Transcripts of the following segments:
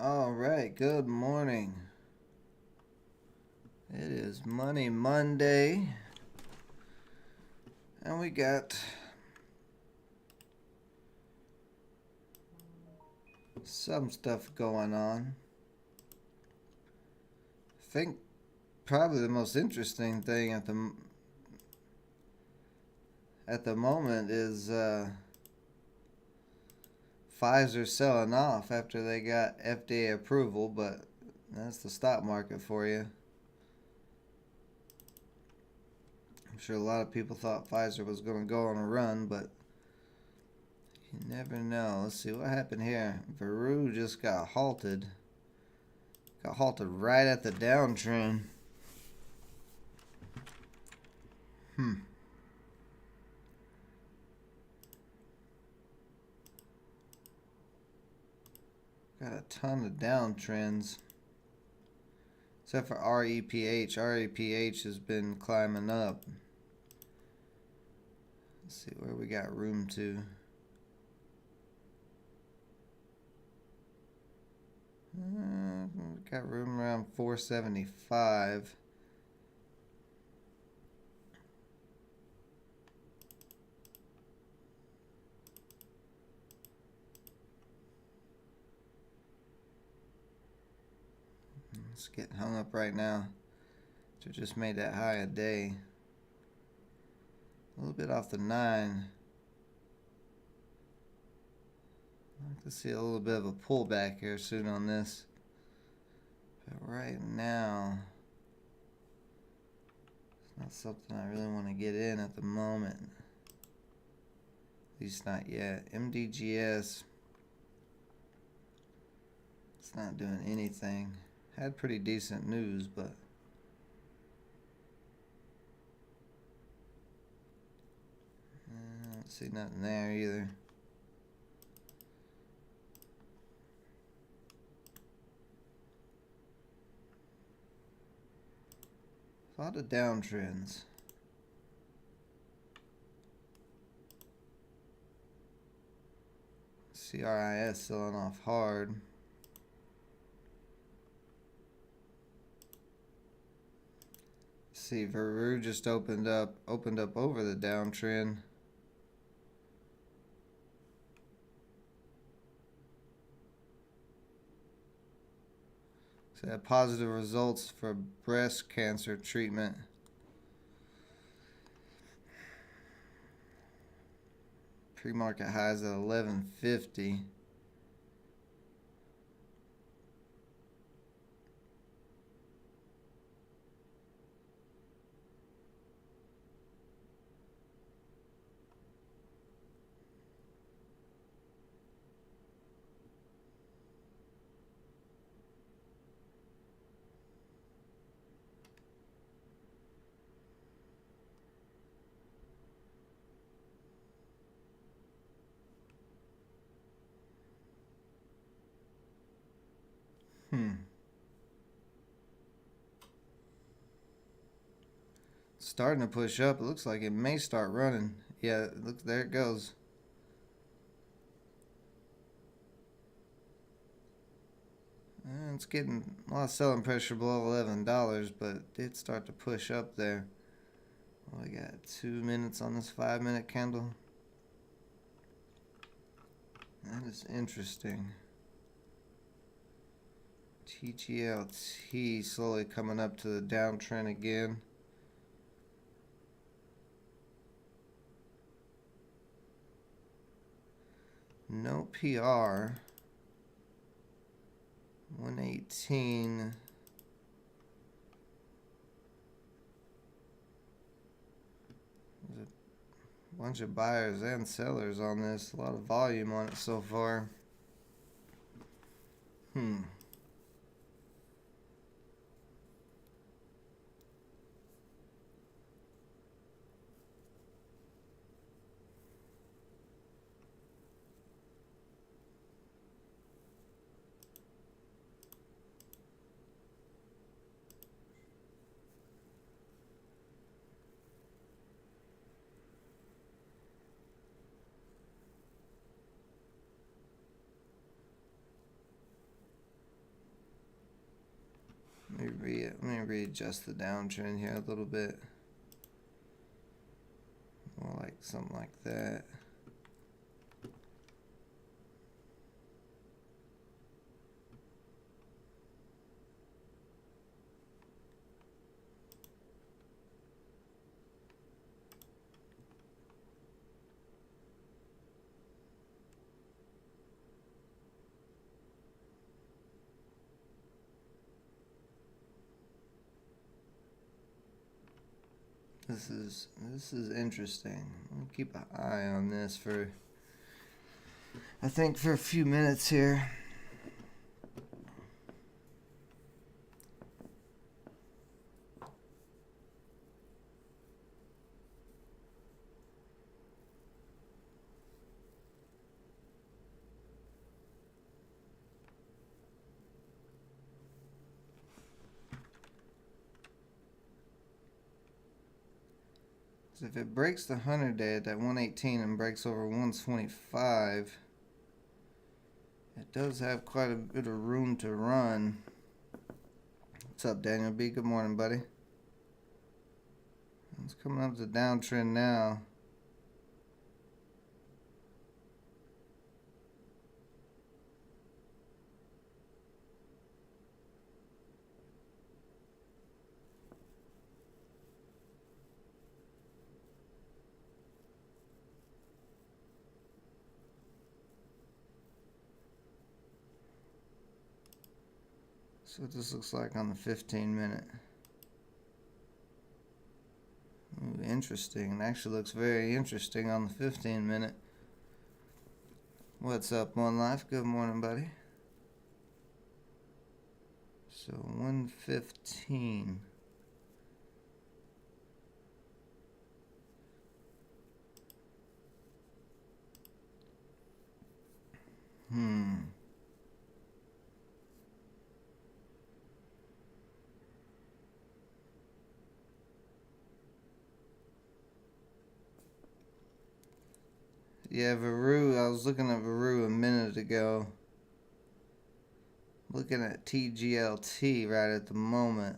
All right, good morning. It is Money Monday, and we got some stuff going on. I think probably the most interesting thing at the moment is Pfizer selling off after they got FDA approval, but that's the stock market for you. I'm sure a lot of people thought Pfizer was going to go on a run, but you never know. Let's see what happened here. Veru just got halted. Got halted right at the downtrend. Got a ton of downtrends. Except for REPH. REPH has been climbing up. Let's see where we got room to. Got room around 475. It's getting hung up right now. So just made that high a day. A little bit off the 9. I'd like to see a little bit of a pullback here soon on this. But right now, it's not something I really want to get in at the moment. At least not yet. MDGS, it's not doing anything. Had pretty decent news, but I don't see nothing there either. A lot of downtrends. CRIS selling off hard. See, Veru just opened up over the downtrend. So had positive results for breast cancer treatment. Pre-market highs at 1150. Starting to push up. It looks like it may start running. Yeah, look, there it goes. And it's getting a lot of selling pressure below $11, but it did start to push up there. Well, we got 2 minutes on this 5-minute candle. That is interesting. TGLT slowly coming up to the downtrend again. No PR. 118. There's a bunch of buyers and sellers on this. A lot of volume on it so far. Let me readjust the downtrend here a little bit. More like something like that. This is interesting. I'll keep an eye on this for, I think, for a few minutes here. If it breaks the 100-day at that 118 and breaks over 125, it does have quite a bit of room to run. What's up, Daniel B? Good morning, buddy. It's coming up to downtrend now. So what this looks like on the 15-minute. Ooh, interesting. It actually looks very interesting on the 15-minute. What's up, One Life? Good morning, buddy. So 115. Yeah, Veru, I was looking at Veru a minute ago. Looking at TGLT right at the moment.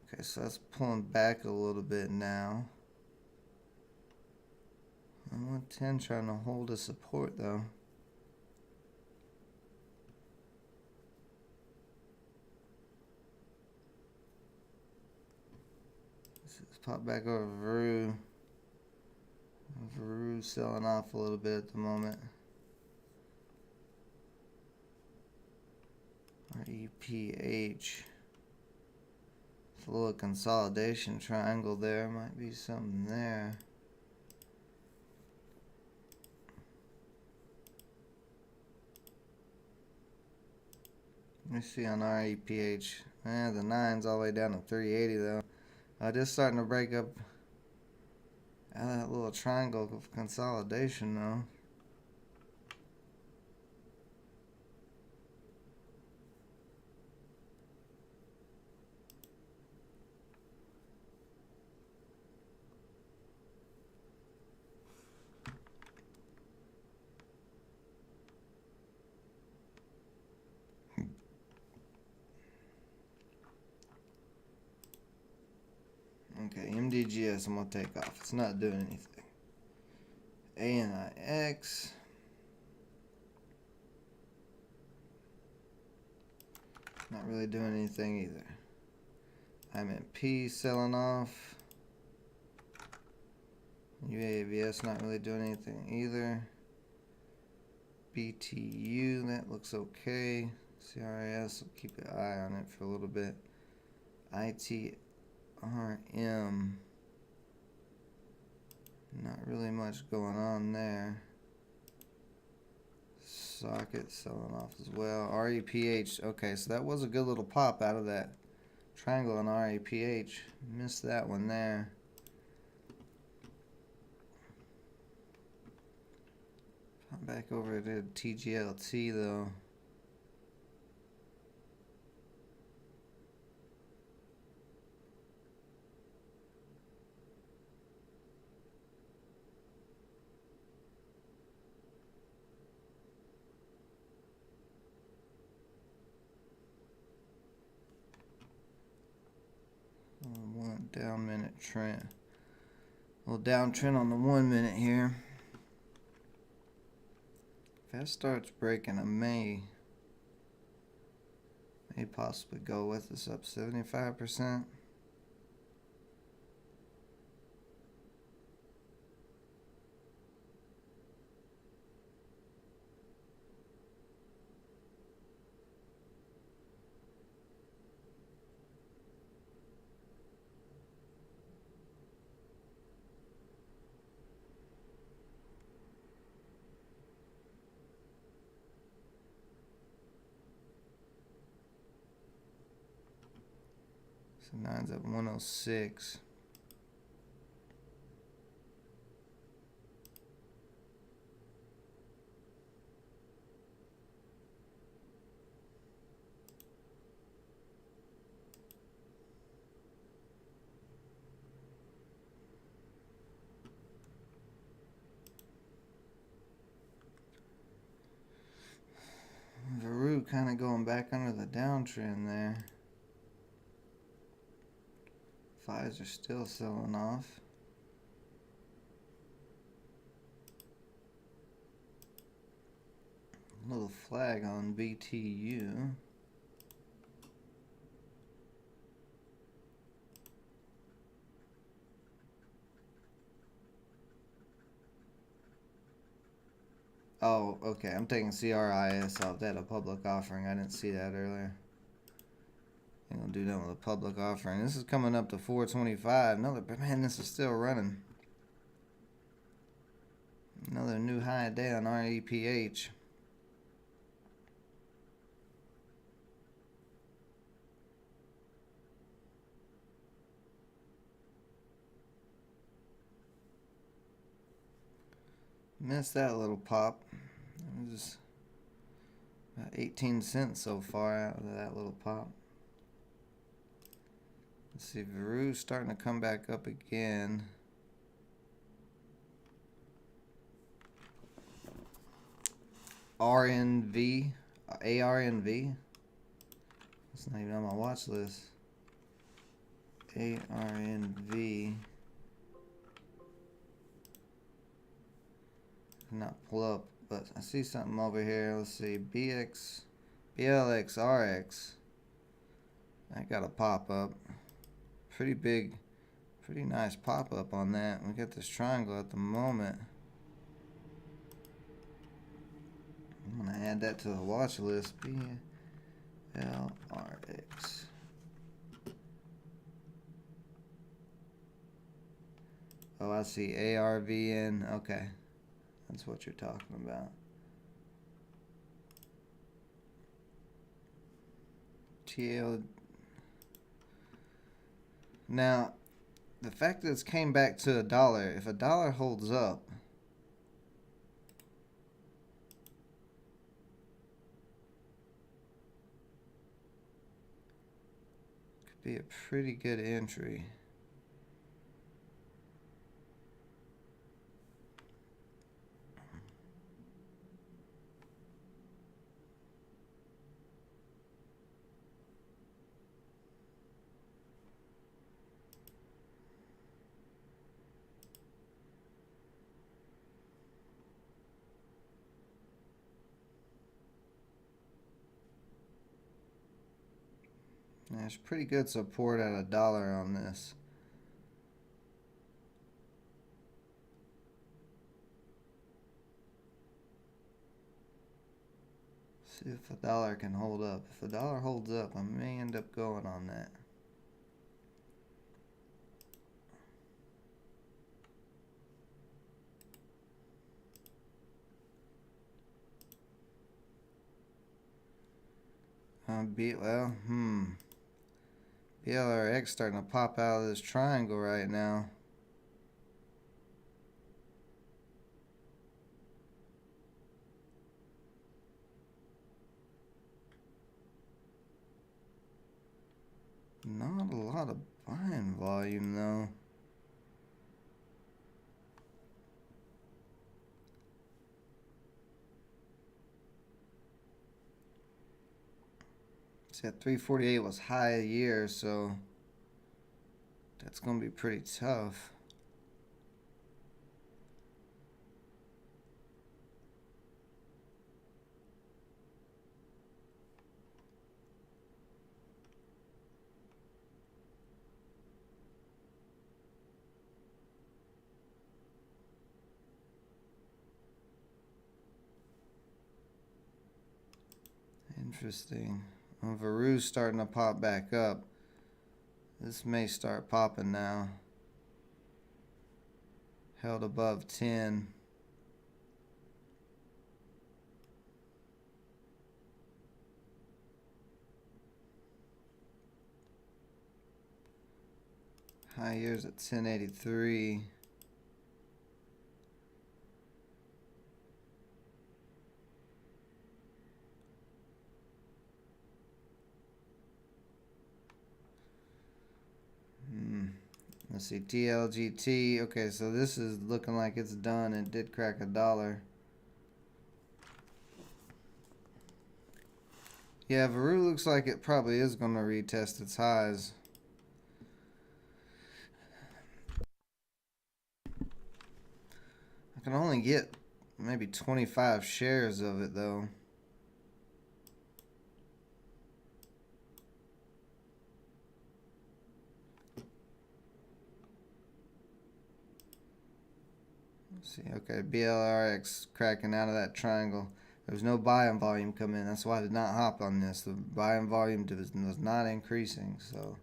Okay, so that's pulling back a little bit now. 110 trying to hold a support though. Let's pop back over Veru. Veru selling off a little bit at the moment. REPH. It's a little consolidation triangle there. Might be something there. Let me see on REPH. The 9's all the way down to 380 though. Just starting to break up out of that little triangle of consolidation though. Okay, MDGS I'm going to take off. It's not doing anything. ANIX. Not really doing anything either. IMP selling off. UAVS not really doing anything either. BTU, that looks okay. CRIS, will keep an eye on it for a little bit. ITRM. Not really much going on there. Socket selling off as well. REPH. Okay, so that was a good little pop out of that triangle on REPH. Missed that one there. Pop back over to TGLT though. down minute trend. A little downtrend on the 1 minute here. If that starts breaking, I may possibly go with this up 75%. So 9's up 106. Veru kind of going back under the downtrend there. Pfizer still selling off. Little flag on BTU. Oh, okay. I'm taking CRIS off. They had a public offering. I didn't see that earlier. I'm gonna do that with a public offering. This is coming up to 425. Man, this is still running. Another new high day on REPH. Missed that little pop. It was about 18 cents so far out of that little pop. Let's see, Veru's starting to come back up again. RNV, ARNV. It's not even on my watch list. ARNV. Not pull up, but I see something over here. Let's see, BLXRX. I got a pop up. Pretty big, pretty nice pop up on that. We got this triangle at the moment. I'm gonna add that to the watch list. BLRX. Oh, I see ARVN. Okay. That's what you're talking about. TL. Now, the fact that it's came back to $1, if $1 holds up, could be a pretty good entry. There's pretty good support at $1 on this. See if $1 can hold up. If $1 holds up, I may end up going on that. BLRX starting to pop out of this triangle right now. Not a lot of buying volume though. See, at 348 was high a year, so That's going to be pretty tough. Interesting. Well, Veru's starting to pop back up. This may start popping now. Held above 10. High years at 1083. Let's see, TLGT. Okay, so this is looking like it's done. It did crack $1. Yeah, Veru looks like it probably is going to retest its highs. I can only get maybe 25 shares of it, though. Let's see, okay, BLRX cracking out of that triangle. There was no buying volume coming in. That's why I did not hop on this. The buying volume was not increasing, so.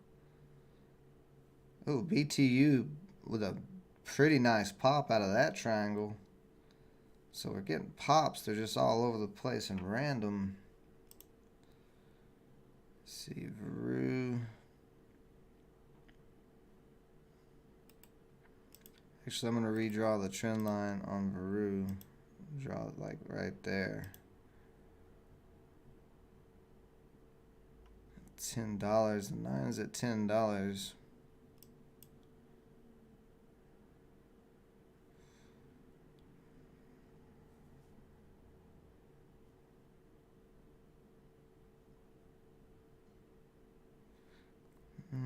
Oh, BTU with a pretty nice pop out of that triangle. So we're getting pops. They're just all over the place and random. Let's see, Veru. Actually, I'm going to redraw the trend line on Veru. Draw it like right there. $10. The 9 is at $10.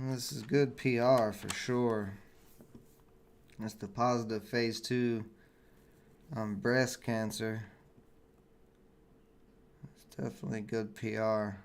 This is good PR for sure. That's the positive phase 2 on breast cancer. It's definitely good PR.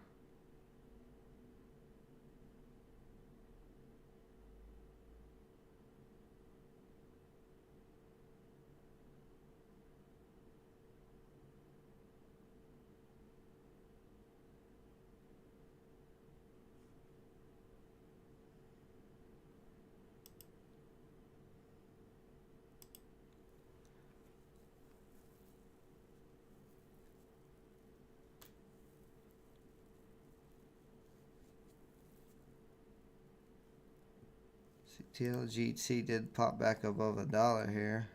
TLGT did pop back above $1 here.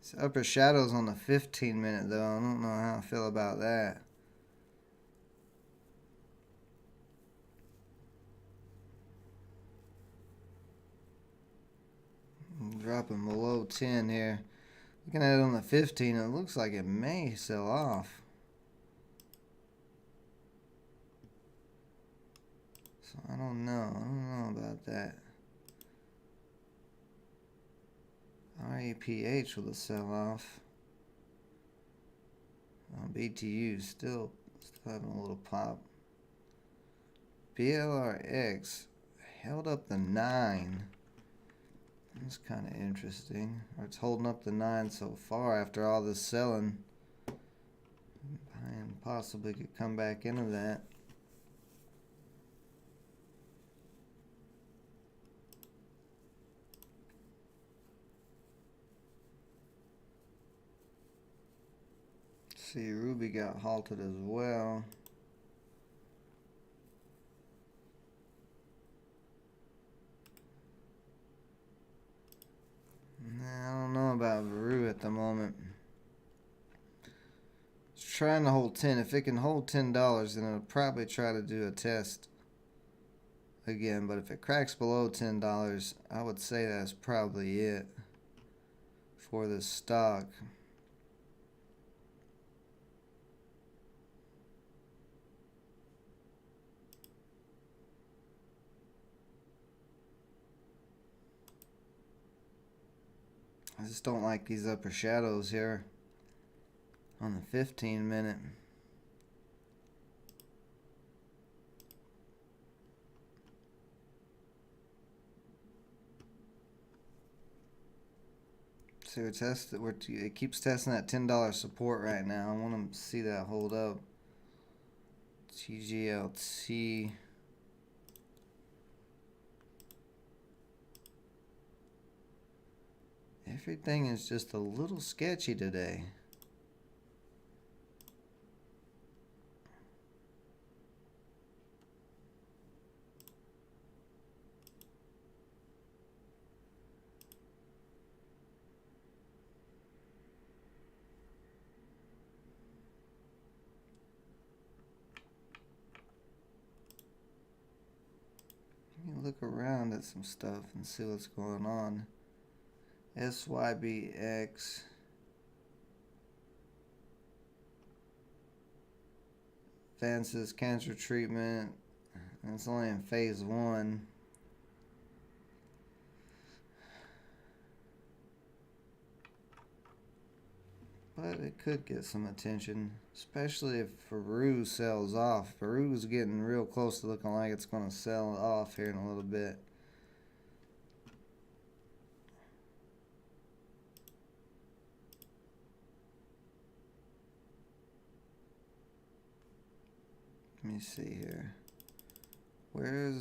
This upper shadow's on the 15-minute though. I don't know how I feel about that. Dropping below 10 here. Looking at it on the 15, it looks like it may sell off. So I don't know. I don't know about that. REPH with a sell-off. BTU still having a little pop. BLRX held up the 9. That's kind of interesting. Or it's holding up the 9 so far after all this selling. And possibly could come back into that. See, Ruby got halted as well. Nah, I don't know about Veru at the moment. It's trying to hold 10. If it can hold $10, then it'll probably try to do a test again. But if it cracks below $10, I would say that's probably it for this stock. I just don't like these upper shadows here on the 15-minute. So it keeps testing that $10 support right now. I want to see that hold up. TGLT. Everything is just a little sketchy today. Let me look around at some stuff and see what's going on. SYBX. Advances cancer treatment. And it's only in phase 1. But it could get some attention, especially if Veru sells off. Veru's getting real close to looking like it's going to sell off here in a little bit. Let me see here. Where's,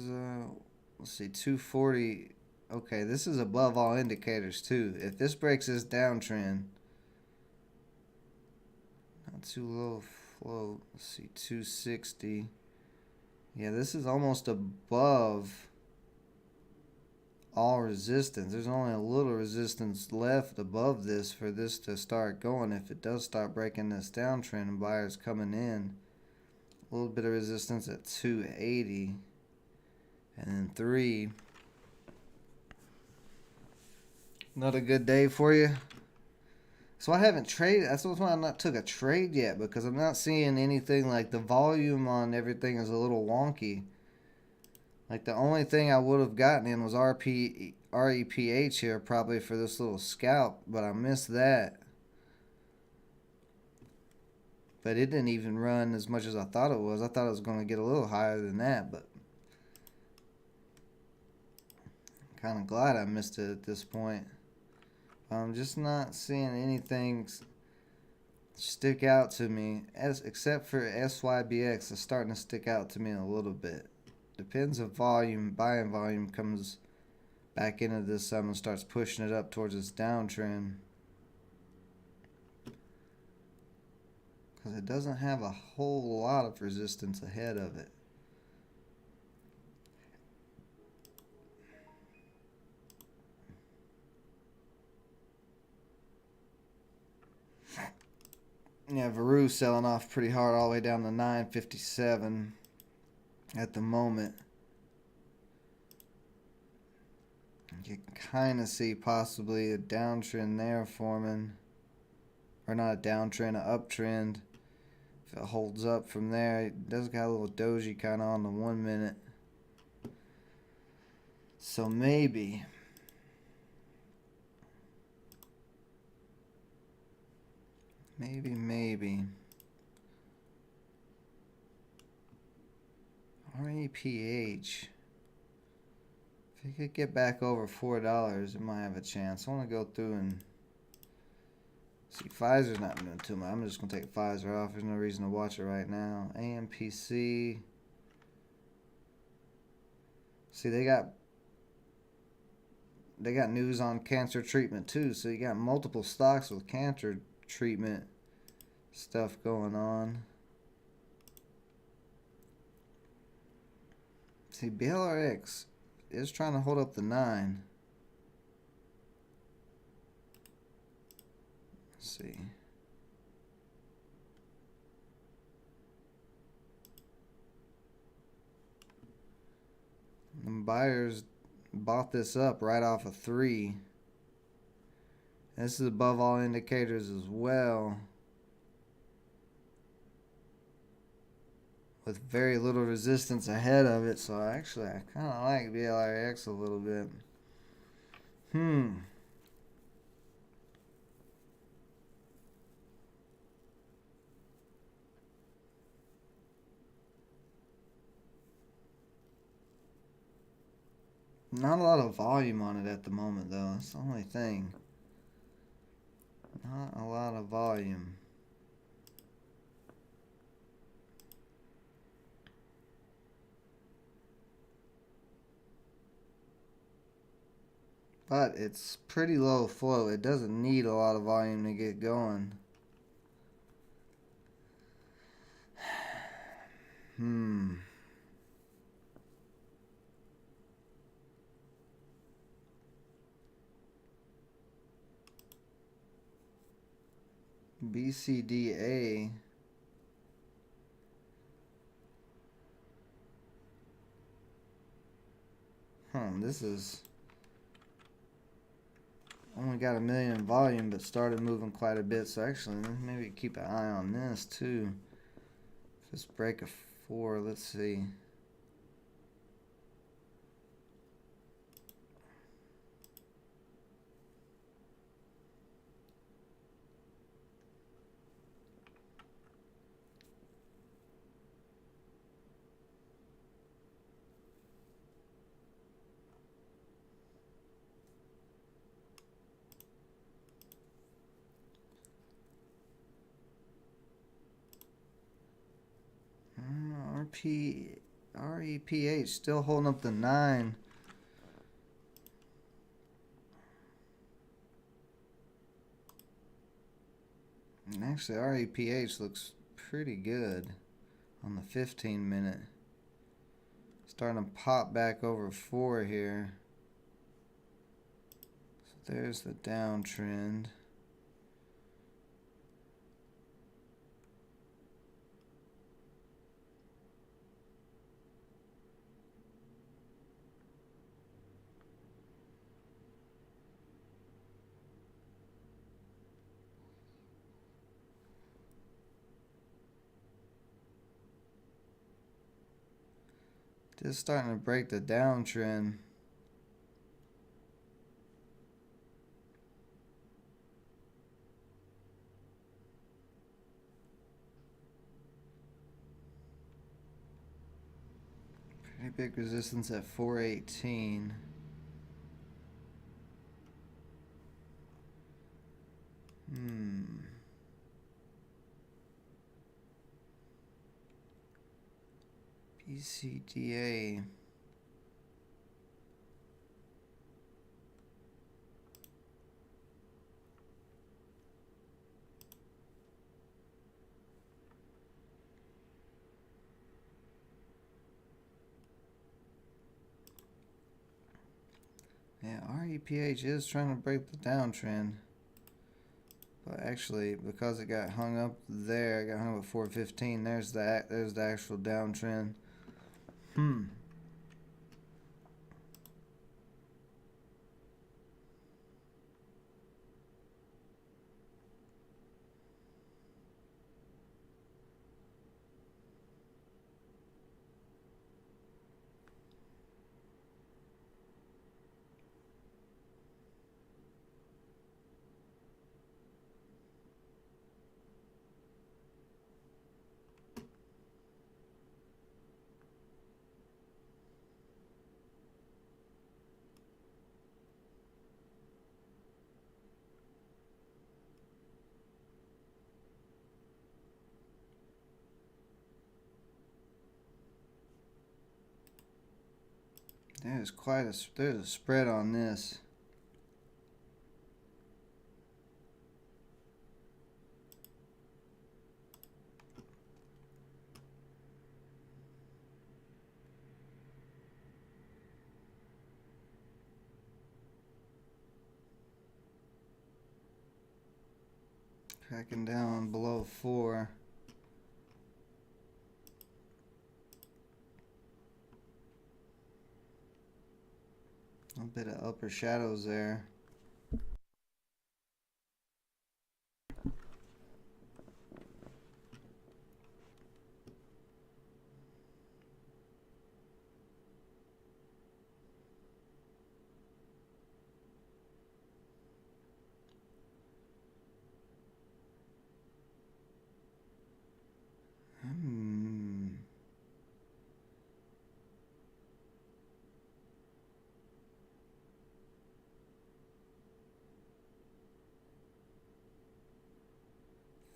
let's see, 240. Okay, this is above all indicators too. If this breaks this downtrend, not too low float. Let's see, 260. Yeah, this is almost above all resistance. There's only a little resistance left above this for this to start going. If it does start breaking this downtrend and buyers coming in, a little bit of resistance at 280 and then 3. Not a good day for you. So I haven't traded. That's why I'm not took a trade yet, because I'm not seeing anything. Like the volume on everything is a little wonky. Like the only thing I would have gotten in was REPH here probably for this little scalp, but I missed that. But it didn't even run as much as I thought it was. I thought it was going to get a little higher than that, but I'm kind of glad I missed it at this point. I'm just not seeing anything stick out to me, except for SYBX is starting to stick out to me a little bit. Depends if buying volume comes back into this sum and starts pushing it up towards this downtrend. Because it doesn't have a whole lot of resistance ahead of it. Yeah, Veru selling off pretty hard all the way down to 957 at the moment. You can kind of see possibly a downtrend there forming. Or not a downtrend, an uptrend. If it holds up from there, it does got a little doji kind of on the 1 minute. So maybe. Maybe. REPH. If it could get back over $4, it might have a chance. I want to go through and see. Pfizer's not doing too much. I'm just going to take Pfizer off. There's no reason to watch it right now. AMPC. See, they got news on cancer treatment too. So you got multiple stocks with cancer treatment stuff going on. See, BLRX is trying to hold up the 9. Let's see. The buyers bought this up right off of 3. This is above all indicators as well, with very little resistance ahead of it. So actually, I kind of like BLRX a little bit. Not a lot of volume on it at the moment, though. That's the only thing. Not a lot of volume. But it's pretty low flow. It doesn't need a lot of volume to get going. BCDA. This is only got 1 million volume, but started moving quite a bit. So actually, maybe keep an eye on this too. If this break a 4, let's see. REPH still holding up the 9. And actually, REPH looks pretty good on the 15-minute. Starting to pop back over 4 here. So there's the downtrend. Just starting to break the downtrend. Pretty big resistance at 418. BCDA. Yeah, REPH is trying to break the downtrend. But actually, because it got hung up there, it got hung up at 415, there's the actual downtrend. There's a spread on this. Cracking down below 4. A bit of upper shadows there.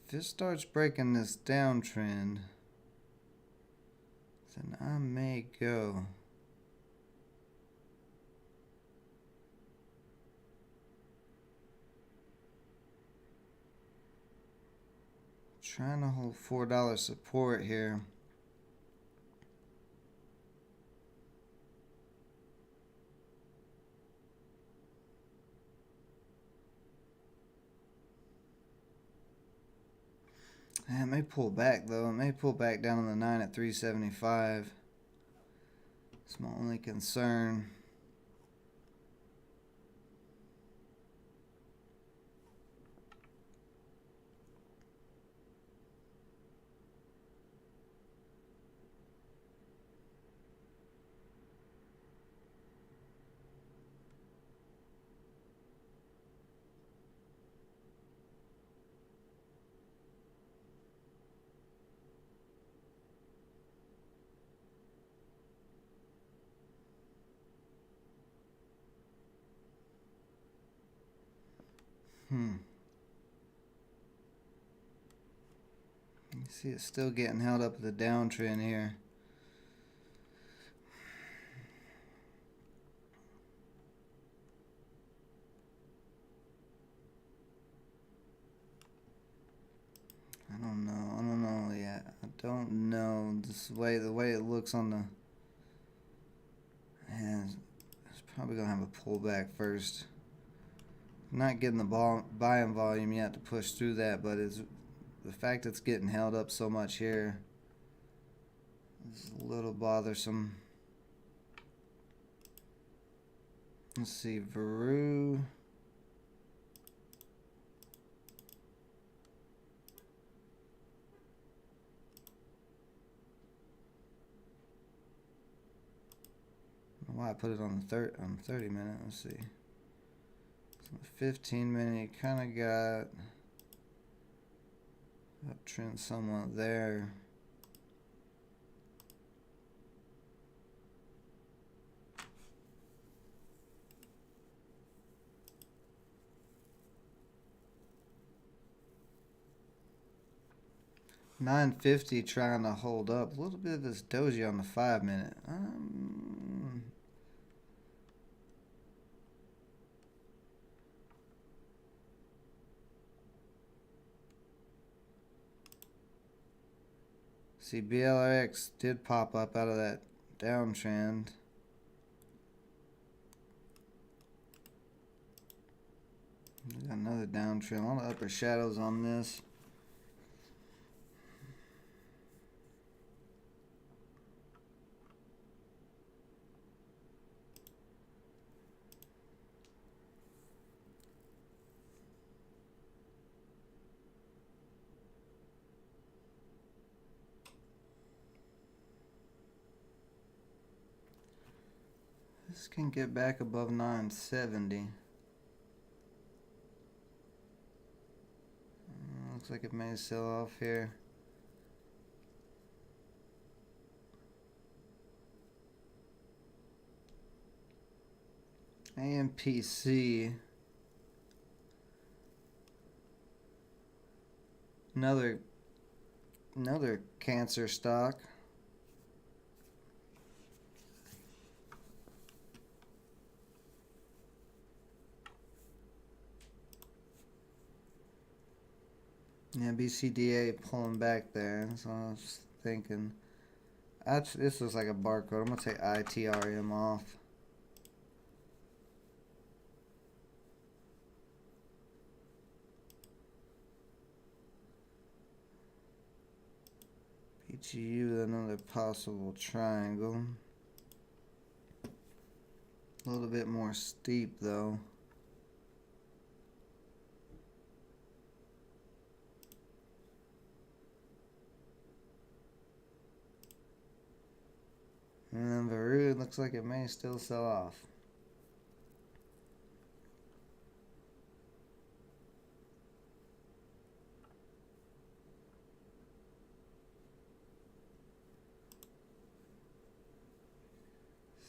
If this starts breaking this downtrend, then I may go. Trying to hold $4 support here. It may pull back though. It may pull back down on the 9 at 375. It's my only concern. You see it's still getting held up with the downtrend here. I don't know yet. I don't know the way it looks on the. Man, it's probably gonna have a pullback first. Not getting the buying volume yet to push through that, but it's the fact it's getting held up so much here is a little bothersome. Let's see, Veru. I don't know why I put it on the 30 minute. Let's see. So 15 minute, you kind of got uptrend somewhat there. $9.50 trying to hold up. A little bit of this doji on the 5 minute. See, BLRX did pop up out of that downtrend. Got another downtrend. A lot of upper shadows on this. This can get back above 970. Looks like it may sell off here. AMPC. Another cancer stock. Yeah, BCDA pulling back there. So I was thinking, this looks like a barcode. I'm gonna take ITRM off. BGU with another possible triangle. A little bit more steep though. And then Veru looks like it may still sell off.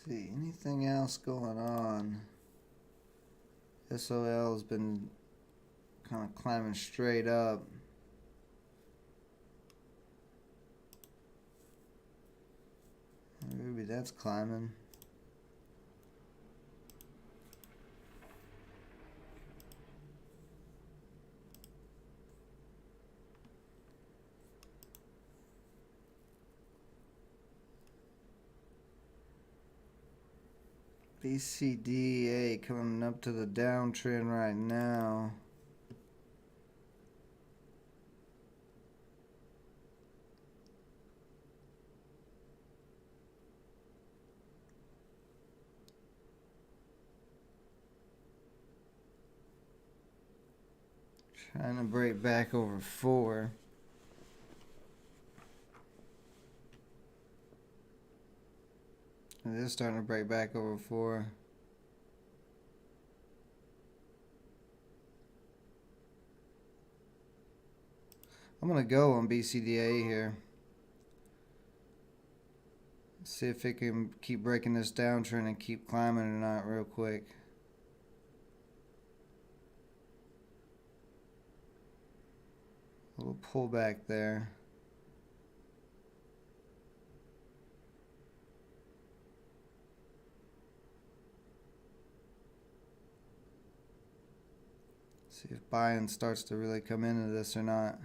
See, anything else going on? SOL has been kind of climbing straight up. Maybe that's climbing. BCDA coming up to the downtrend right now. Trying to break back over 4. It is starting to break back over 4. I'm going to go on BCDA here. See if it can keep breaking this downtrend and keep climbing or not real quick. A little pullback there. See if buying starts to really come into this or not.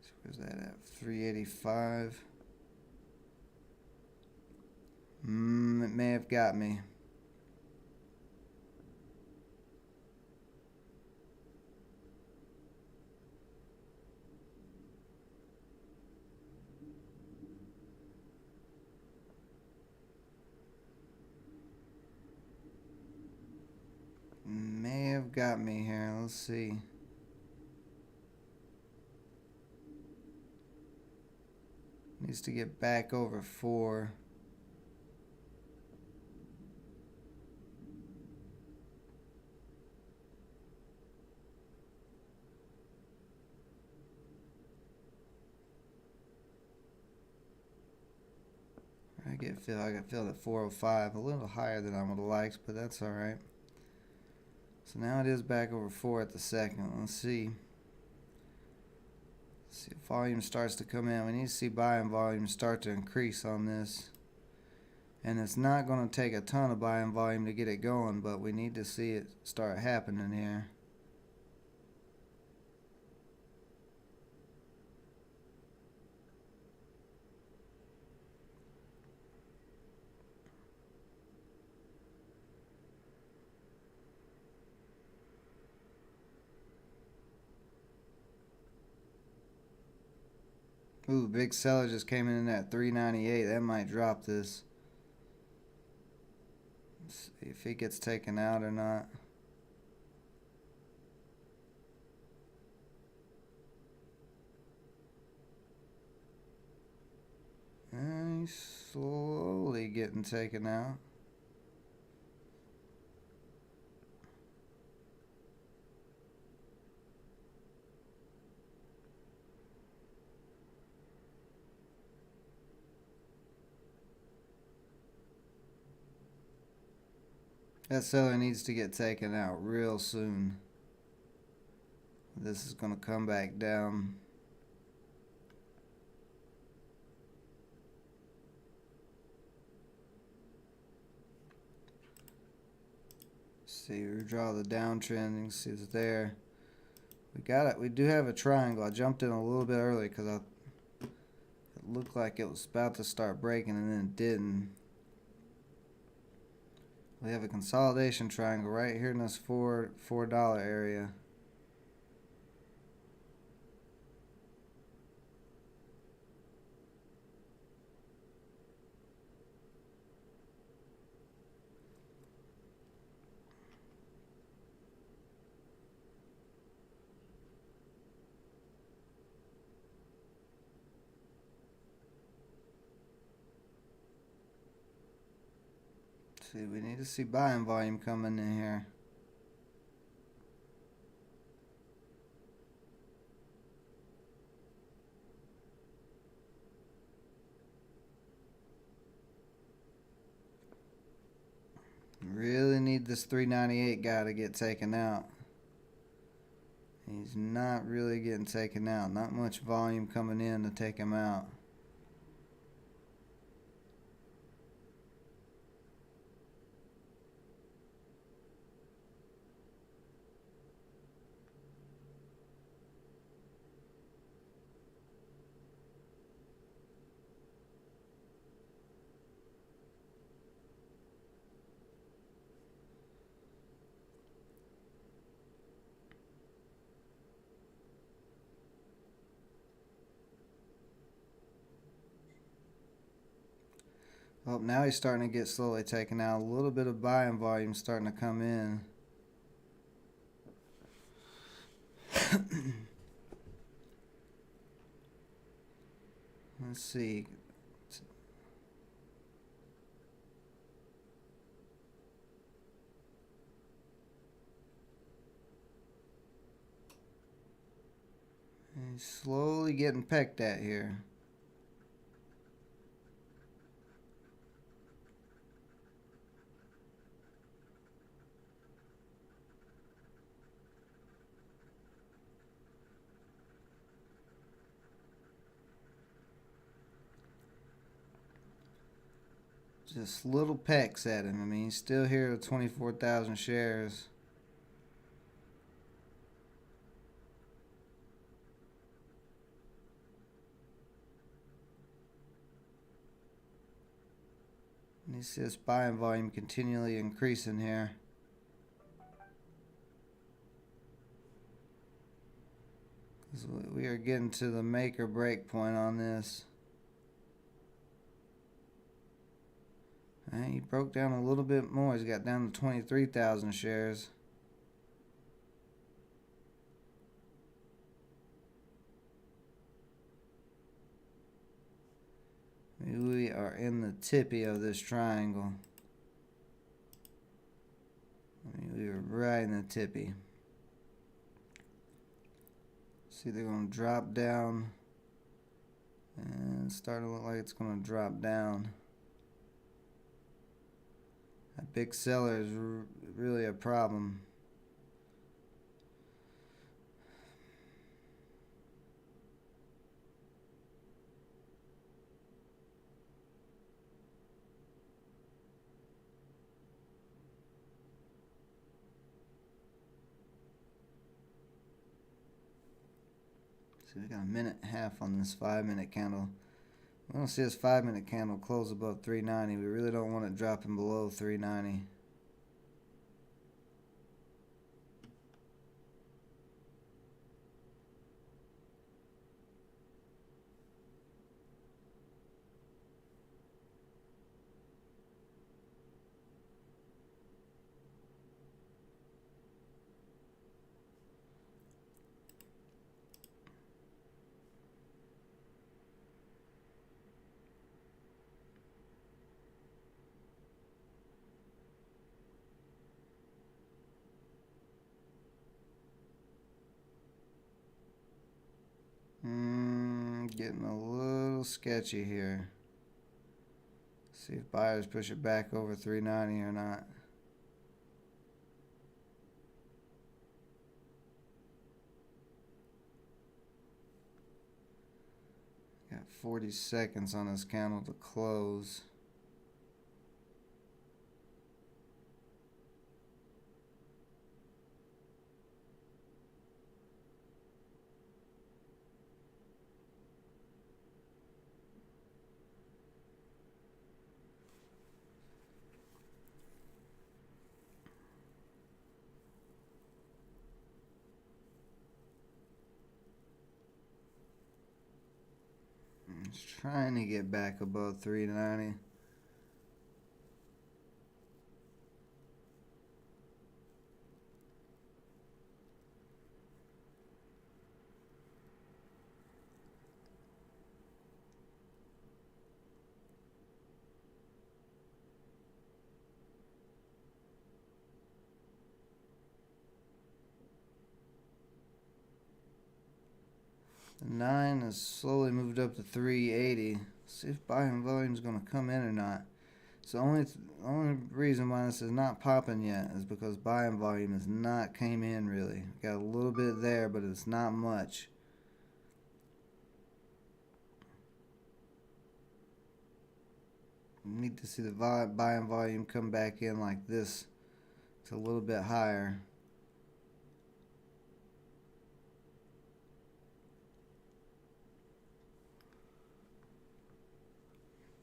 So where's that at? 385. It may have got me. May have got me here. Let's see. Needs to get back over 4. I can feel that 405, a little higher than I would have liked, but that's all right. So now it is back over 4 at the second. Let's see. See if volume starts to come in. We need to see buying volume start to increase on this. And it's not going to take a ton of buying volume to get it going, but we need to see it start happening here. Ooh, big seller just came in at 398. That might drop this. Let's see if he gets taken out or not. And he's slowly getting taken out. That seller needs to get taken out real soon. This is going to come back down. See, we draw the downtrend. You can see it's there. We got it. We do have a triangle. I jumped in a little bit early because it looked like it was about to start breaking and then it didn't. We have a consolidation triangle right here in this $4 area. See, we need to see buying volume coming in here. Really need this 398 guy to get taken out. He's not really getting taken out. Not much volume coming in to take him out. Oh, now he's starting to get slowly taken out. A little bit of buying volume starting to come in. Let's see. He's slowly getting pecked at here. Just little pecks at him. I mean, he's still here with 24,000 shares. And you see this buying volume continually increasing here. We are getting to the make or break point on this. He broke down a little bit more. He's got down to 23,000 shares. We are in the tippy of this triangle. We are right in the tippy. See, they're going to drop down. And it's starting to look like it's going to drop down. That big seller is really a problem. So we got a minute and a half on this 5-minute candle. We don't see this 5-minute candle close above 390. We really don't want it dropping below 390. Getting a little sketchy here. See if buyers push it back over 390 or not. Got 40 seconds on this candle to close. Just trying to get back above 390. The 9 has slowly moved up to 380. See if buying volume is going to come in or not. So only reason why this is not popping yet is because buying volume has not came in really. Got a little bit there, but it's not much. Need to see the buying volume come back in like this. It's a little bit higher.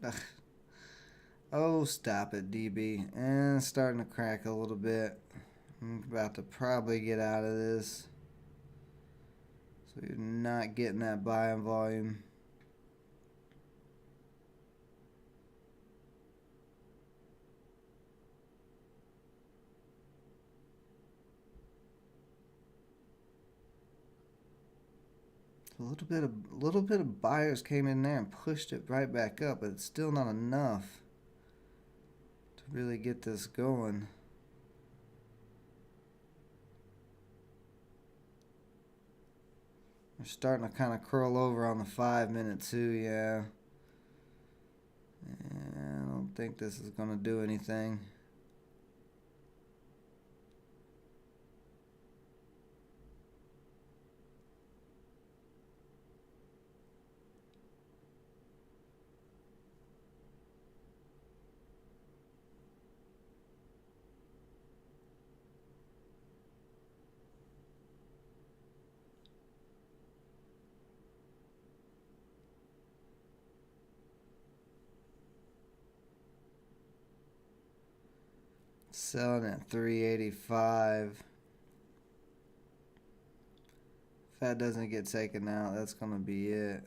Ugh. Oh, stop it, DB. And it's starting to crack a little bit. I'm about to probably get out of this. So you're not getting that buying volume. A little bit of buyers came in there and pushed it right back up, but it's still not enough to really get this going. We're starting to kind of curl over on the 5 minute too, yeah. I don't think this is going to do anything. Selling at 385. If that doesn't get taken out, that's going to be it.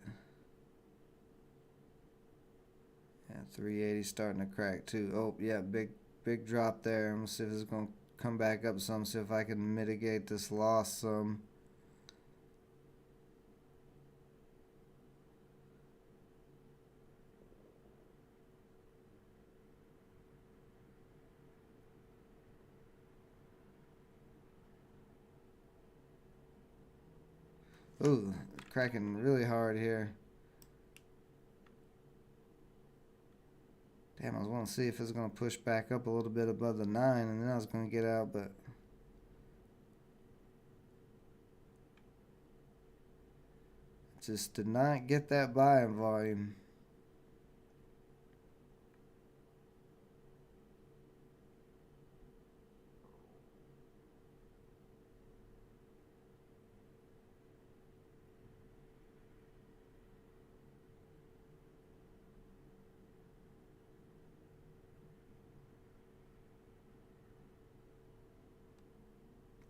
Yeah, 380 starting to crack too. Oh, yeah, big drop there. I'm going to see if it's going to come back up some, see if I can mitigate this loss some. Ooh, cracking really hard here. Damn, I was wanting to see if it's going to push back up a little bit above the 9, and then I was going to get out, but just did not get that buying volume.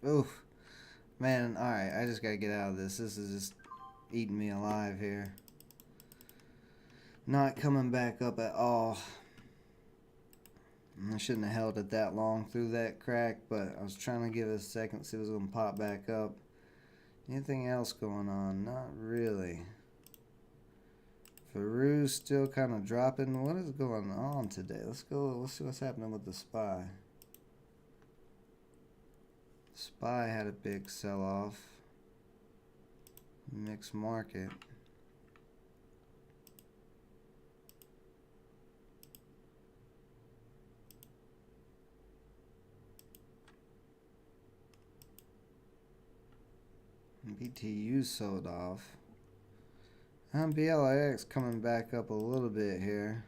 Oof. Man, alright, I just gotta get out of this. This is just eating me alive here. Not coming back up at all. I shouldn't have held it that long through that crack, but I was trying to give it a second, see if it was going to pop back up. Anything else going on? Not really. Faru's still kind of dropping. What is going on today? Let's see what's happening with the SPY. SPY had a big sell-off. Mixed market. BTU sold off. BLIX coming back up a little bit here.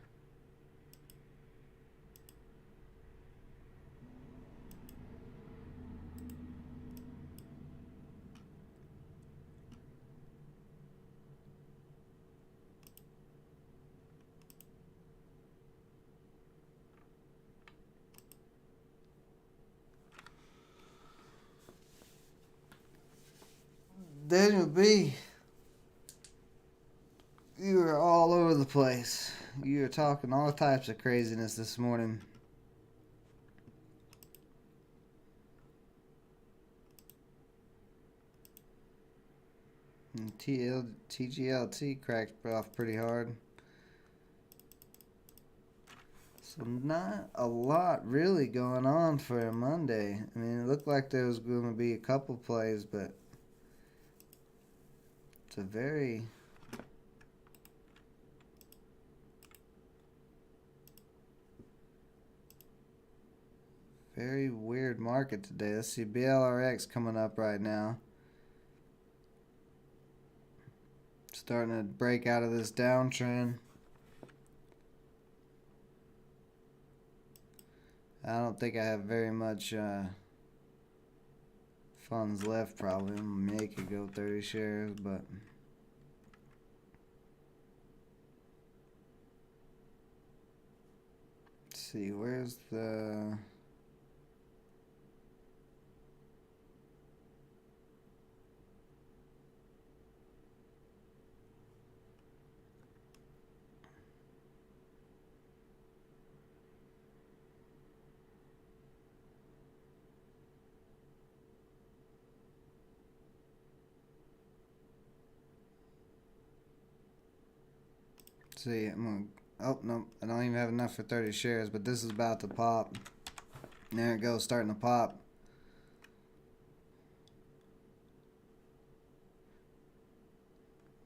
Daniel B, you are all over the place. You're talking all types of craziness this morning. And TGLT cracked off pretty hard. So not a lot really going on for a Monday. I mean, it looked like there was going to be a couple plays, but it's a very weird market today. Let's see, BLRX coming up right now. Starting to break out of this downtrend. I don't think I have very much funds left probably. I'm gonna make it go 30 shares, but let's see, where's the see, oh, no, I don't even have enough for 30 shares, but this is about to pop. And there it goes, starting to pop.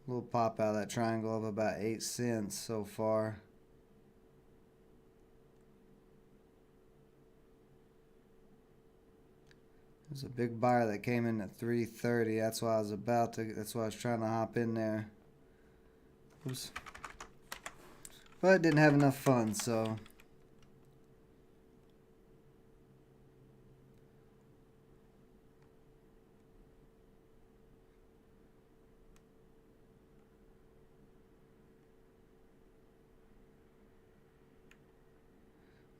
Little pop out of that triangle of about 8 cents so far. There's a big buyer that came in at 330. That's why I was trying to hop in there. Oops. But didn't have enough funds, so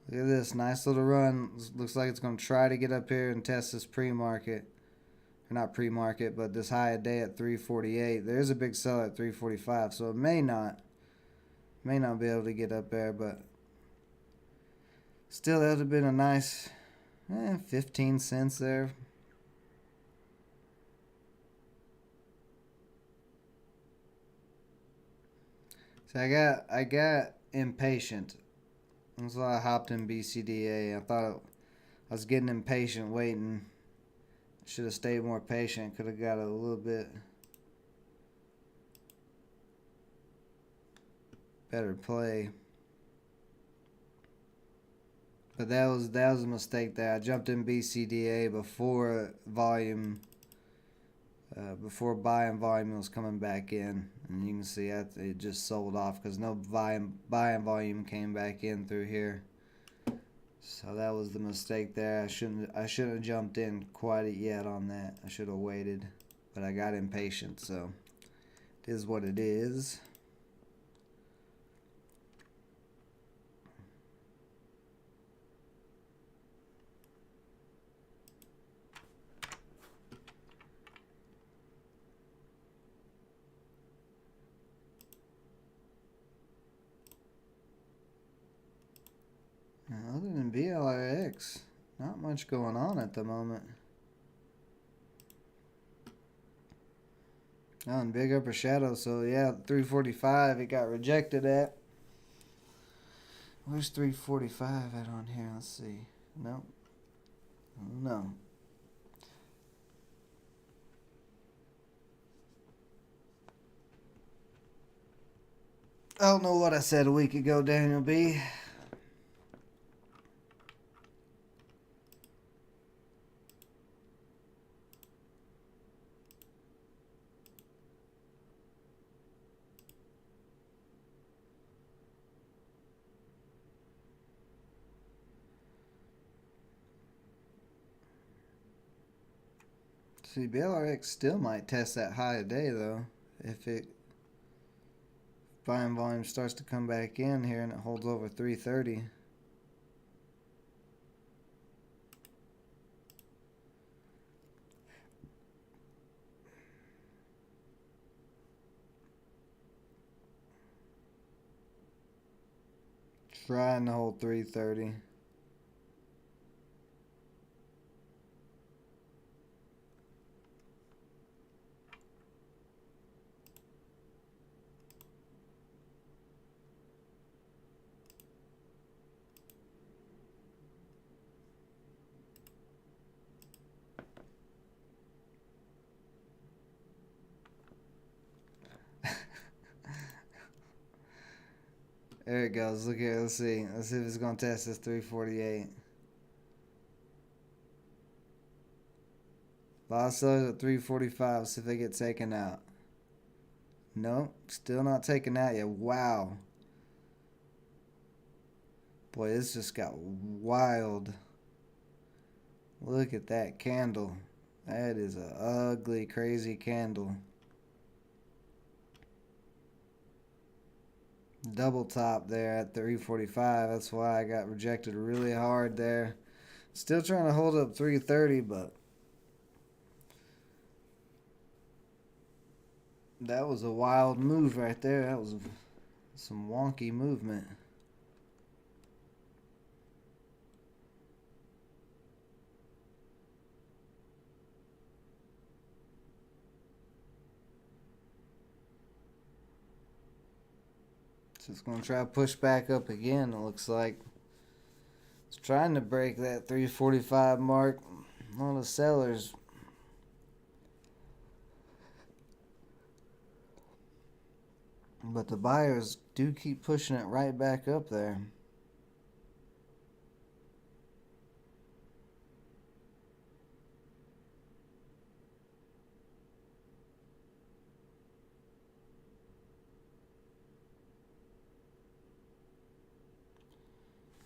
look at this nice little run. Looks like it's going to try to get up here and test this pre-market. Or not pre-market, but this high a day at 348. There's a big seller at 345, so it may not be able to get up there, but still that would have been a nice 15 cents there. So I got impatient. That's why I hopped in BCDA. I thought I was getting impatient waiting. Should have stayed more patient. Could have got a little bit better play. But that was a mistake there. I jumped in BCDA before volume, before buying volume was coming back in, and you can see that it just sold off because no buying volume came back in through here. So that was the mistake there. I shouldn't have jumped in quite yet on that. I should have waited, but I got impatient. So it is what it is. Now, other than BLRX, not much going on at the moment. Oh, and big upper shadow, so yeah, 345 it got rejected at. Where's 345 at on here? Let's see. Nope. No. I don't know what I said a week ago, Daniel B. See, BLRX still might test that high today, though. If buying volume starts to come back in here and it holds over 330. Trying to hold 330. There it goes. Look here. Let's see. Let's see if it's going to test this 348. A lot of sellers at 345. See if they get taken out. Nope. Still not taken out yet. Wow. Boy, this just got wild. Look at that candle. That is an ugly, crazy candle. Double top there at 345. That's why I got rejected really hard there. Still trying to hold up 330, but that was a wild move right there. That was some wonky movement. So it's going to try to push back up again, it looks like. It's trying to break that 345 mark. A lot of sellers. But the buyers do keep pushing it right back up there.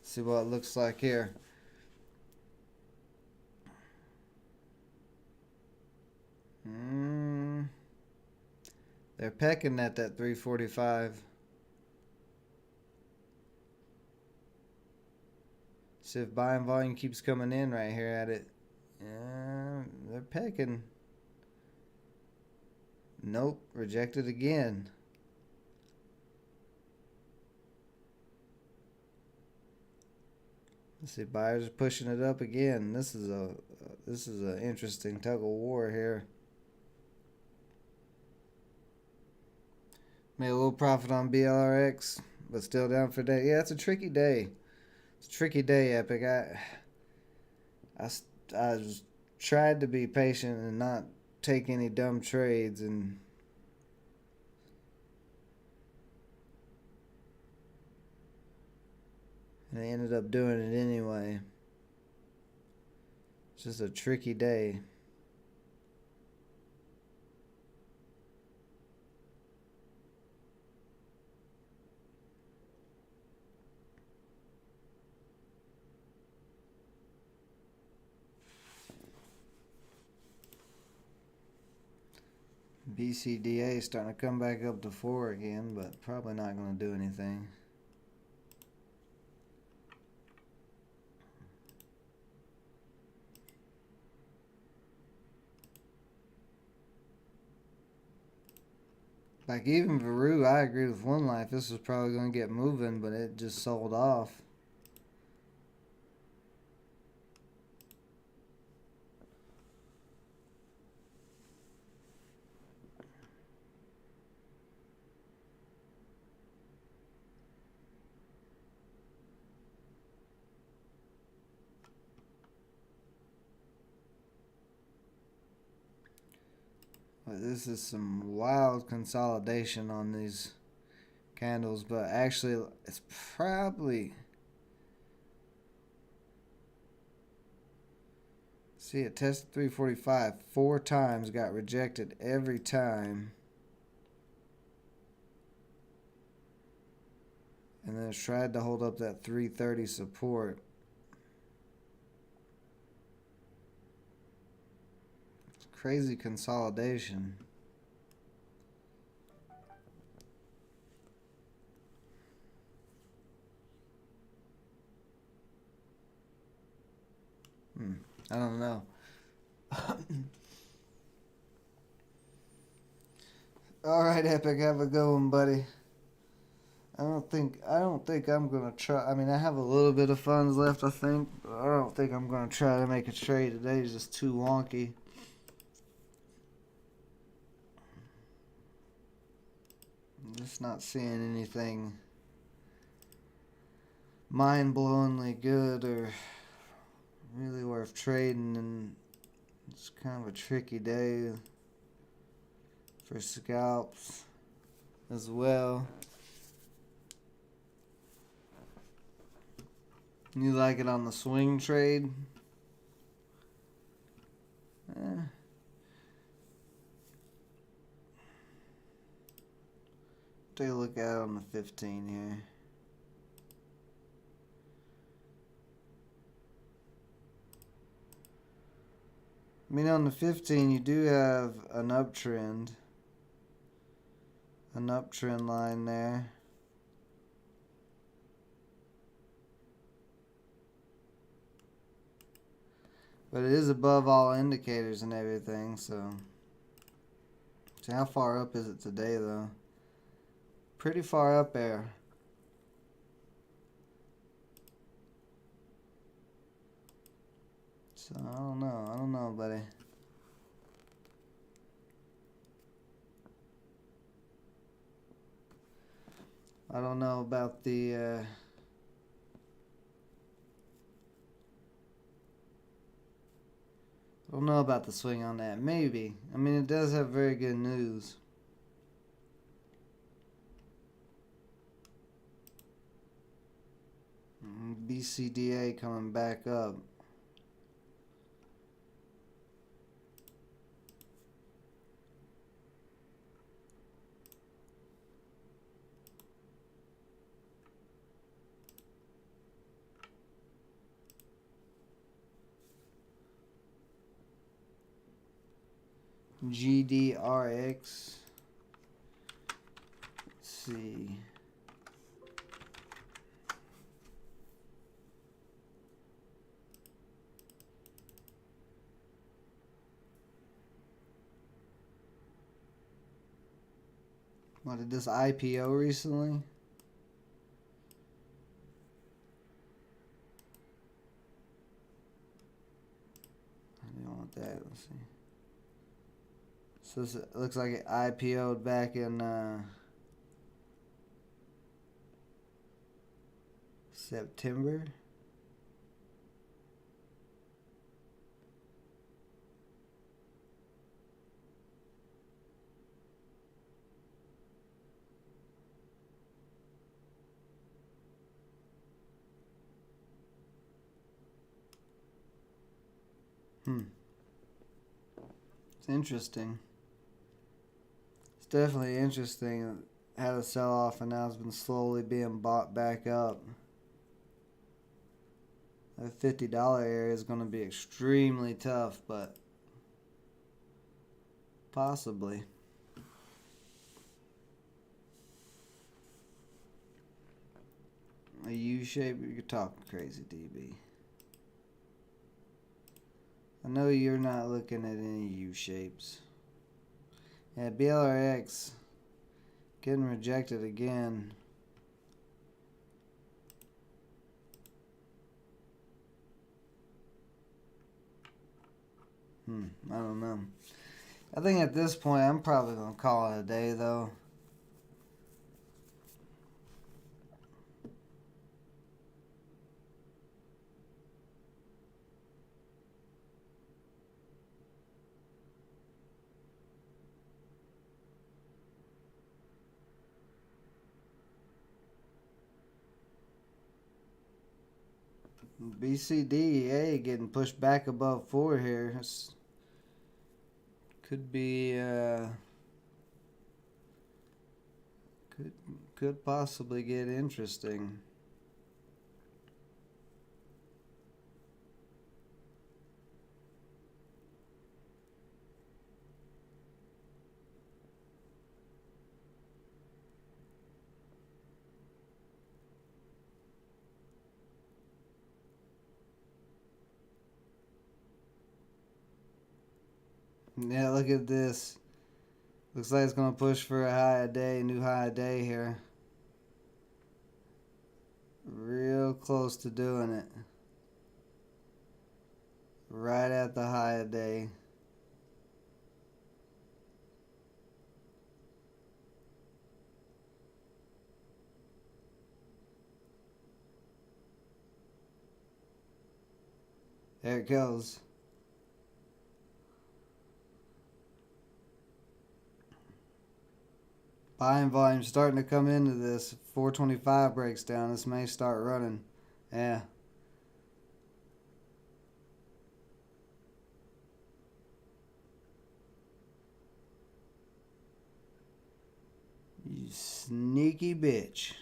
See what it looks like here. They're pecking at that 345. See if buying volume keeps coming in right here at it. Yeah, they're pecking. Nope, rejected again. Let's see, buyers are pushing it up again. This is an interesting tug of war here. Made a little profit on BLRX, but still down for day. Yeah, it's a tricky day. It's a tricky day, Epic. I just tried to be patient and not take any dumb trades, and I ended up doing it anyway. It's just a tricky day. BCDA starting to come back up to 4 again, but probably not going to do anything. Like even Veru, I agree with One Life. This was probably going to get moving, but it just sold off. But this is some wild consolidation on these candles, but actually it's probably, see, it tested 345 4 times, got rejected every time, and then it's tried to hold up that 330 support. Crazy consolidation. I don't know. All right, Epic, have a good one, buddy. I don't think I'm gonna try. I mean, I have a little bit of funds left, I think, but I don't think I'm gonna try to make a trade today. It's just too wonky. I'm just not seeing anything mind-blowingly good or really worth trading, and it's kind of a tricky day for scalps as well. You like it on the swing trade? Eh. Take a look at it on the 15 here. I mean, on the 15, you do have an uptrend line there. But it is above all indicators and everything, so. See, how far up is it today, though? Pretty far up there. So, I don't know, buddy. I don't know about the, I don't know about the swing on that. Maybe. I mean, it does have very good news. BCDA coming back up. GDRX. Let's see. What, did this IPO recently? I don't want that. Let's see. So this looks like it IPO'd back in September. It's interesting. It's definitely interesting. It had a sell off and now it's been slowly being bought back up. That $50 area is going to be extremely tough, but possibly. A U shape? You're talking crazy, DB. I know you're not looking at any U shapes. Yeah, BLRX getting rejected again. I don't know. I think at this point I'm probably going to call it a day, though. BCDA getting pushed back above 4 here. Could be could possibly get interesting. Yeah, look at this. Looks like it's going to push for a high a day, new high a day here. close to doing it. Right at the high of day. There it goes. Buying volume starting to come into this. 425 breaks down. This may start running. Yeah. You sneaky bitch.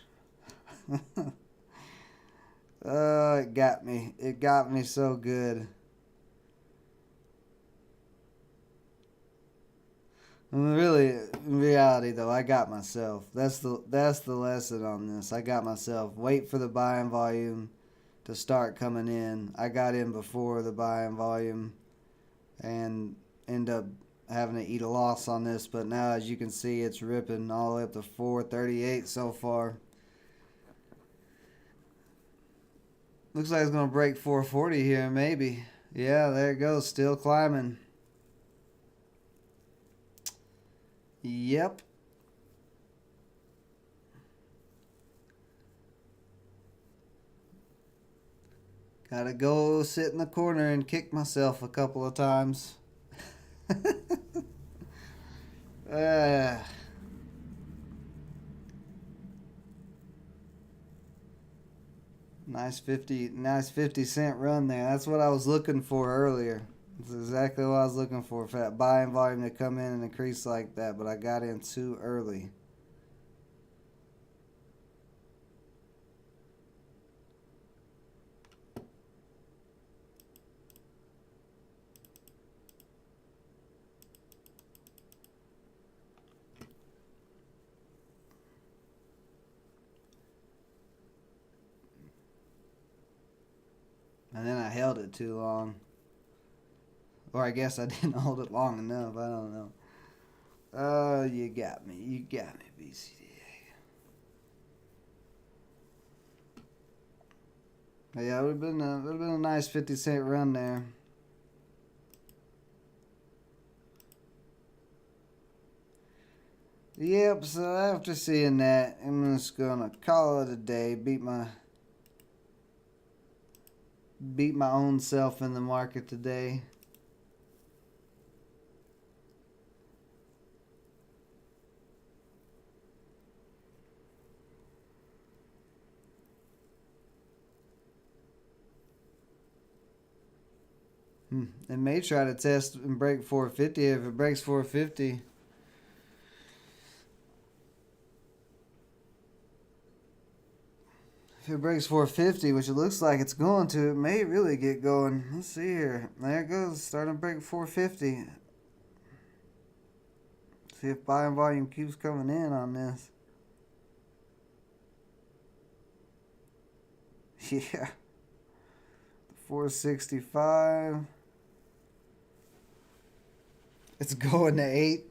Oh, it got me. It got me so good. Really, in reality though, I got myself. That's the lesson on this. I got myself. Wait for the buying volume to start coming in. I got in before the buying volume and end up having to eat a loss on this, but now as you can see it's ripping all the way up to 438 so far. Looks like it's going to break 440 here, maybe. Yeah, there it goes, still climbing. Yep. Gotta go sit in the corner and kick myself a couple of times. Nice 50-cent run there. That's what I was looking for earlier. That's exactly what I was looking for that buying volume to come in and increase like that, but I got in too early. And then I held it too long. Or I guess I didn't hold it long enough. I don't know. Oh, you got me. You got me, BCDA. Yeah, it would have been a nice 50-cent run there. Yep, so after seeing that, I'm just gonna call it a day. Beat my own self in the market today. It may try to test and break 450. If it breaks 450, which it looks like it's going to, it may really get going. Let's see here. There it goes. Starting to break 450. See if buying volume keeps coming in on this. Yeah. 465. It's going to 8.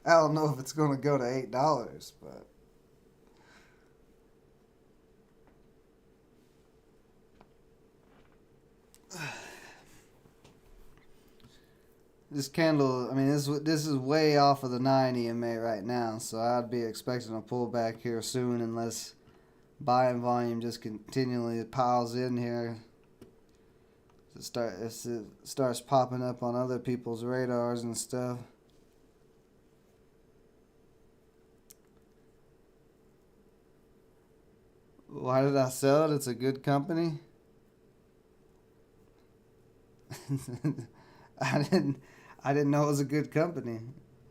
I don't know if it's going to go to $8, but this candle, I mean, this is way off of the 9 EMA right now, so I'd be expecting a pullback here soon unless buying volume just continually piles in here. It starts popping up on other people's radars and stuff. Why did I sell it? It's a good company. I didn't know it was a good company.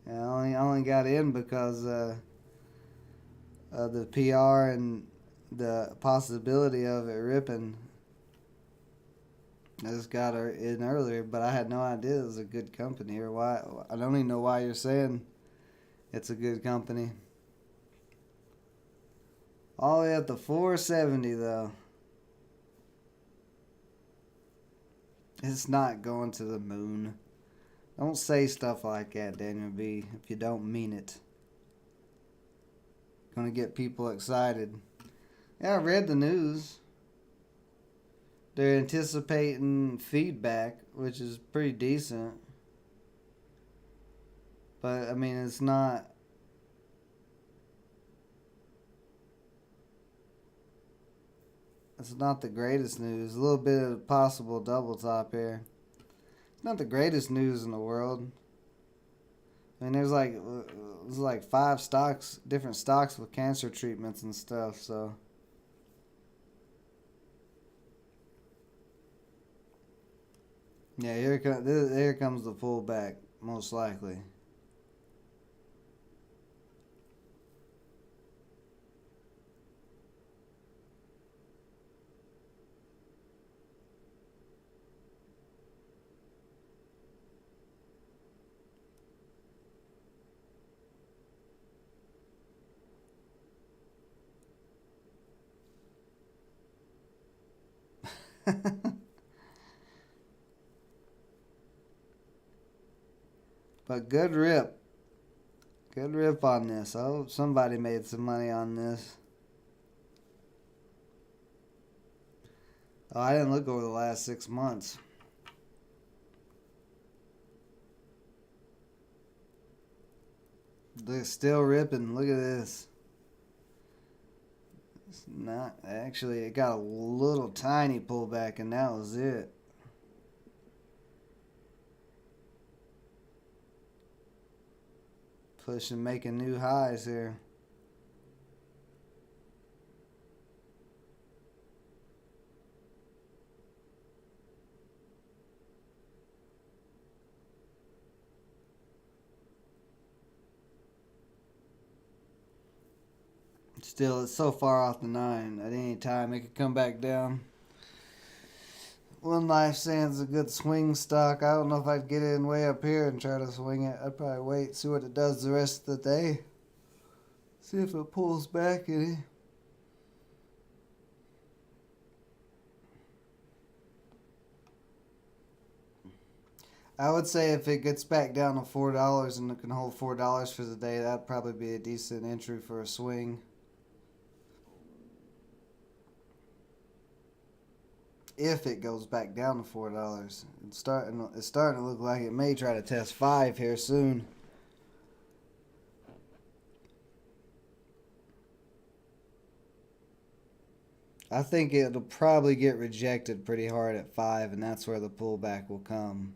I only got in because of the PR and the possibility of it ripping. I just got her in earlier, but I had no idea it was a good company or why. I don't even know why you're saying it's a good company. All the way up to 470 though. It's not going to the moon. Don't say stuff like that, Daniel B, if you don't mean it. Gonna get people excited. Yeah, I read the news. they're anticipating feedback, which is pretty decent. But I mean, it's not. It's not the greatest news. A little bit of possible double top here. It's not the greatest news in the world. I mean, there's like 5 stocks, different stocks with cancer treatments and stuff. So yeah, here comes the pullback, most likely. But good rip. Good rip on this. I hope somebody made some money on this. Oh, I didn't look over the last 6 months. They're still ripping. Look at this. It's not actually. It got a little tiny pullback, and that was it. Pushing, making new highs here. Still, it's so far off the 9. At any time, it could come back down. One Life Sand's a good swing stock. I don't know if I'd get in way up here and try to swing it. I'd probably wait, see what it does the rest of the day. See if it pulls back any. I would say if it gets back down to $4 and it can hold $4 for the day, that'd probably be a decent entry for a swing. If it goes back down to $4, it's starting to look like it may try to test 5 here soon. I think it'll probably get rejected pretty hard at 5, and that's where the pullback will come.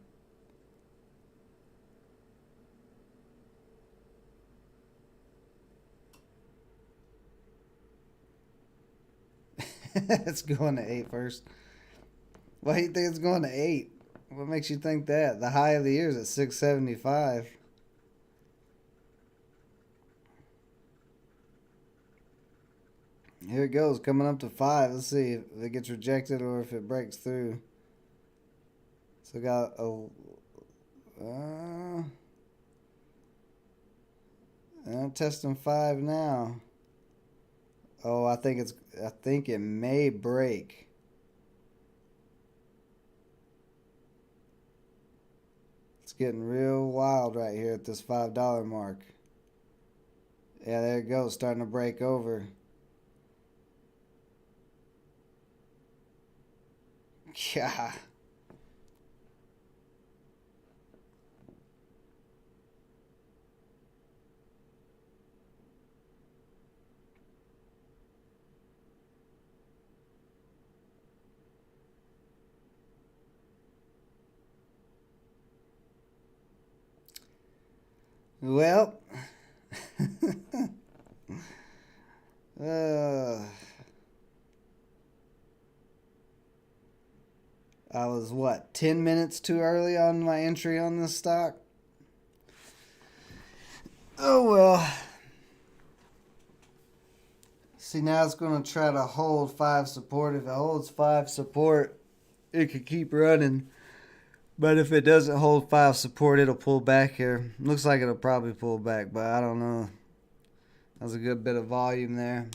It's going to 8 first. Why do you think it's going to 8? What makes you think that? The high of the year is at 675. Here it goes, coming up to 5. Let's see if it gets rejected or if it breaks through. So got a I'm testing 5 now. Oh, I think it may break. It's getting real wild right here at this $5 mark. Yeah, there it goes, starting to break over. Yeah. Well, I was 10 minutes too early on my entry on this stock? Oh well. See, now it's going to try to hold 5 support. If it holds 5 support, it could keep running. But if it doesn't hold 5 support, it'll pull back here. Looks like it'll probably pull back, but I don't know. That's a good bit of volume there.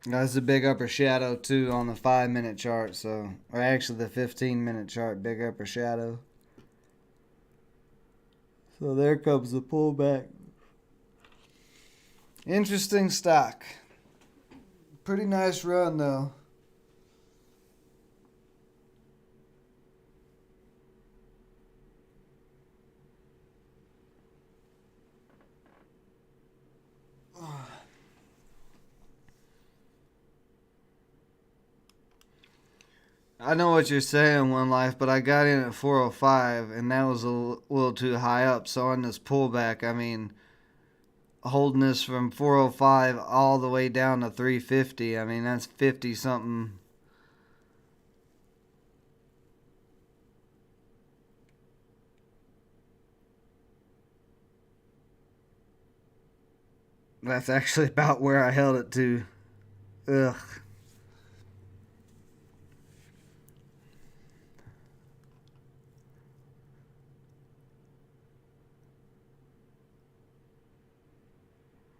That's a big upper shadow too on the 5-minute chart, or actually the 15-minute chart, big upper shadow. So there comes the pullback. Interesting stock. Pretty nice run, though. I know what you're saying, One Life, but I got in at 405, and that was a little too high up. So on this pullback, I mean, holding this from 405 all the way down to 350, I mean, that's 50 something. That's actually about where I held it to. Ugh.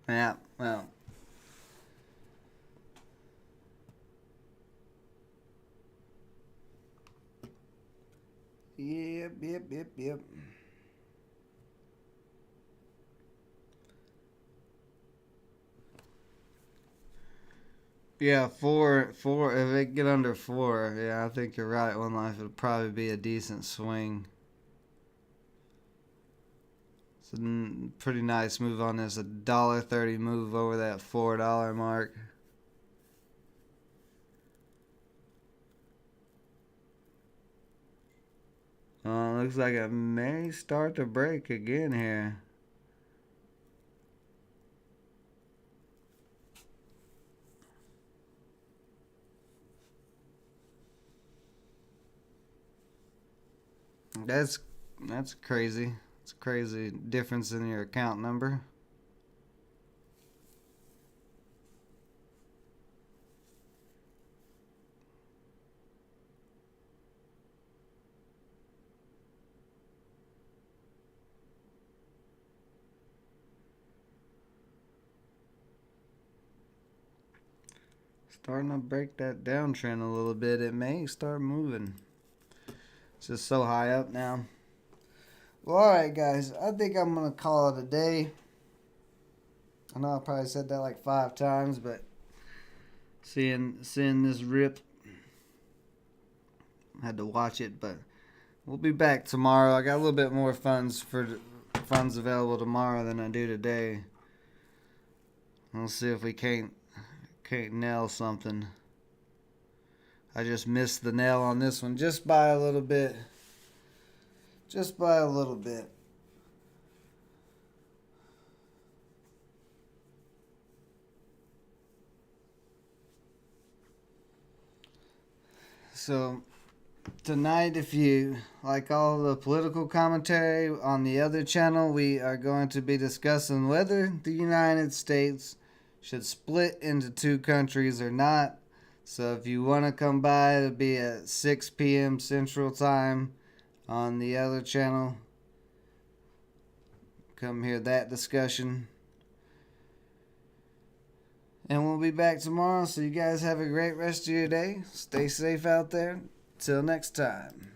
Yeah, well. Yep. Yeah, four. If it get under four, yeah, I think you're right. One Life would probably be a decent swing. It's a pretty nice move on this. $1.30 move over that $4 mark. Looks like it may start to break again here. That's crazy. It's a crazy difference in your account number. Starting to break that downtrend a little bit. It may start moving. It's just so high up now. Well, alright, guys. I think I'm going to call it a day. I know I probably said that like 5 times, but seeing this rip, I had to watch it. But we'll be back tomorrow. I got a little bit more funds available tomorrow than I do today. We'll see if we can't nail something. I just missed the nail on this one just by a little bit. Just by a little bit. So tonight, if you like all the political commentary on the other channel, we are going to be discussing whether the United States should split into 2 countries or not. So if you want to come by, it'll be at 6 p.m. Central Time on the other channel. Come hear that discussion. And we'll be back tomorrow, so you guys have a great rest of your day. Stay safe out there. Till next time.